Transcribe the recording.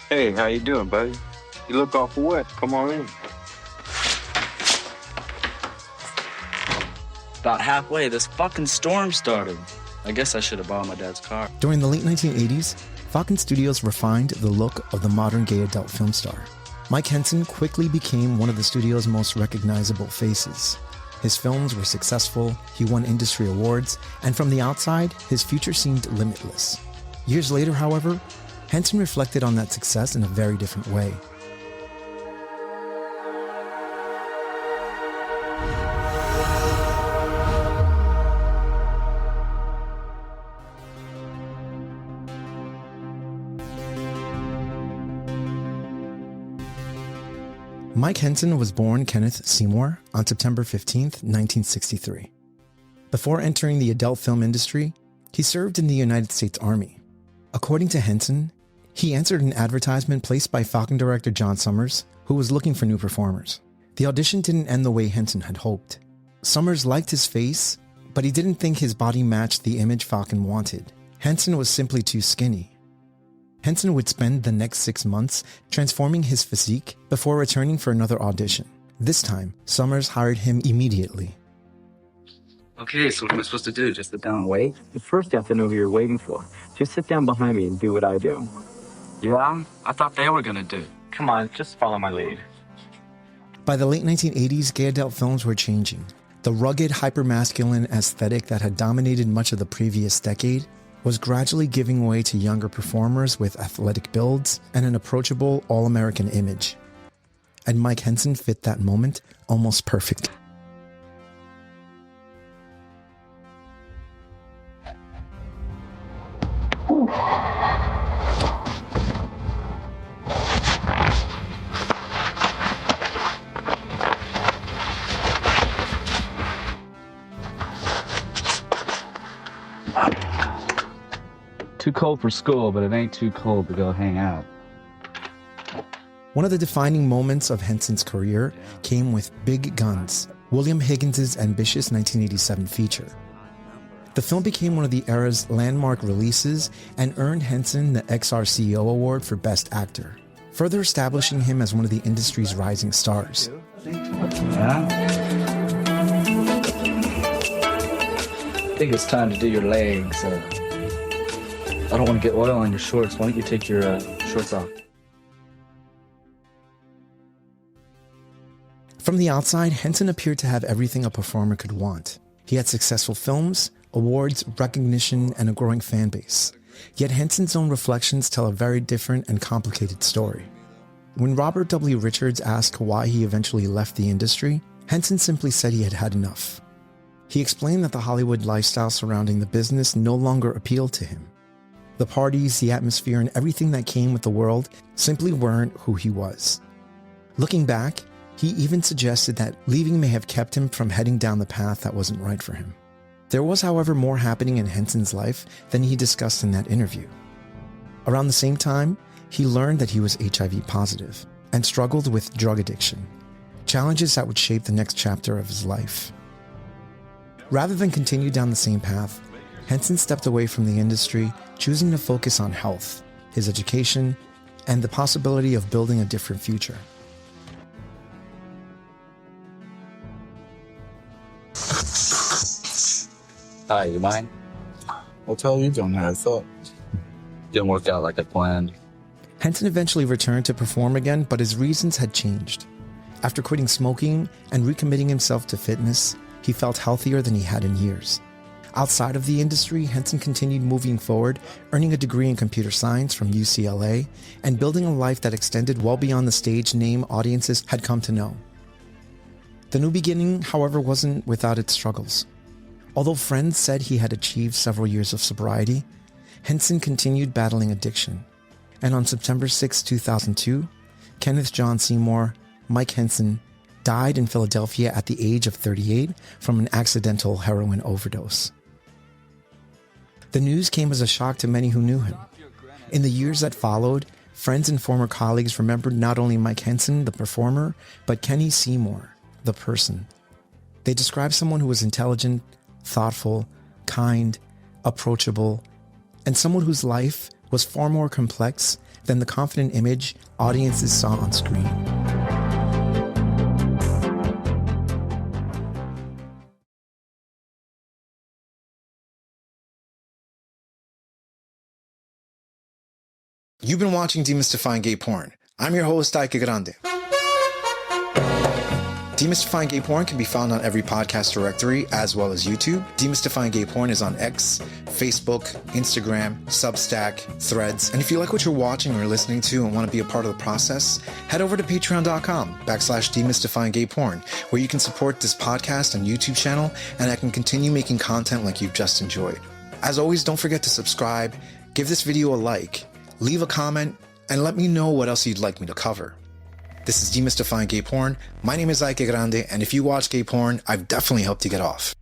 Hey, how you doing, buddy? You look awful wet. Come on in. About halfway, this fucking storm started. I guess I should have borrowed my dad's car. During the late 1980s, Falcon Studios refined the look of the modern gay adult film star. Mike Henson quickly became one of the studio's most recognizable faces. His films were successful, he won industry awards, and from the outside, his future seemed limitless. Years later, however, Henson reflected on that success in a very different way. Mike Henson was born Kenneth Seymour on September 15, 1963. Before entering the adult film industry, he served in the United States Army. According to Henson, he answered an advertisement placed by Falcon director John Summers, who was looking for new performers. The audition didn't end the way Henson had hoped. Summers liked his face, but he didn't think his body matched the image Falcon wanted. Henson was simply too skinny. Henson would spend the next 6 months transforming his physique before returning for another audition. This time, Summers hired him immediately. Okay, so what am I supposed to do? Just sit down and wait? First, you have to know who you're waiting for. Just sit down behind me and do what I do. Yeah? I thought they were gonna do. Come on, just follow my lead. By the late 1980s, gay adult films were changing. The rugged, hyper-masculine aesthetic that had dominated much of the previous decade was gradually giving way to younger performers with athletic builds and an approachable, all-American image. And Mike Henson fit that moment almost perfectly. Too cold for school, but it ain't too cold to go hang out. One of the defining moments of Henson's career came with Big Guns, William Higgins' ambitious 1987 feature. The film became one of the era's landmark releases and earned Henson the XRCO Award for Best Actor, further establishing him as one of the industry's rising stars. Yeah? I think it's time to do your legs. I don't want to get oil on your shorts. Why don't you take your shorts off? From the outside, Henson appeared to have everything a performer could want. He had successful films, awards, recognition, and a growing fan base. Yet Henson's own reflections tell a very different and complicated story. When Robert W. Richards asked why he eventually left the industry, Henson simply said he had had enough. He explained that the Hollywood lifestyle surrounding the business no longer appealed to him. The parties, the atmosphere, and everything that came with the world simply weren't who he was. Looking back, he even suggested that leaving may have kept him from heading down the path that wasn't right for him. There was, however, more happening in Henson's life than he discussed in that interview. Around the same time, he learned that he was HIV positive and struggled with drug addiction, challenges that would shape the next chapter of his life. Rather than continue down the same path, Henson stepped away from the industry, choosing to focus on health, his education, and the possibility of building a different future. Hi, you mind? I'll tell you, don't have a thought. Didn't work out like I planned. Henson eventually returned to perform again, but his reasons had changed. After quitting smoking and recommitting himself to fitness, he felt healthier than he had in years. Outside of the industry, Henson continued moving forward, earning a degree in computer science from UCLA, and building a life that extended well beyond the stage name audiences had come to know. The new beginning, however, wasn't without its struggles. Although friends said he had achieved several years of sobriety, Henson continued battling addiction. And on September 6, 2002, Kenneth John Seymour, Mike Henson, died in Philadelphia at the age of 38 from an accidental heroin overdose. The news came as a shock to many who knew him. In the years that followed, friends and former colleagues remembered not only Mike Henson, the performer, but Kenny Seymour, the person. They described someone who was intelligent, thoughtful, kind, approachable, and someone whose life was far more complex than the confident image audiences saw on screen. You've been watching Demystifying Gay Porn. I'm your host, Ike Grande. Demystifying Gay Porn can be found on every podcast directory as well as YouTube. Demystifying Gay Porn is on X, Facebook, Instagram, Substack, Threads. And if you like what you're watching or listening to and want to be a part of the process, head over to patreon.com/demystifying gay porn, where you can support this podcast and YouTube channel, and I can continue making content like you've just enjoyed. As always, don't forget to subscribe, give this video a like, leave a comment, and let me know what else you'd like me to cover. This is Demystifying Gay Porn. My name is Ike Grande, and if you watch gay porn, I've definitely helped you get off.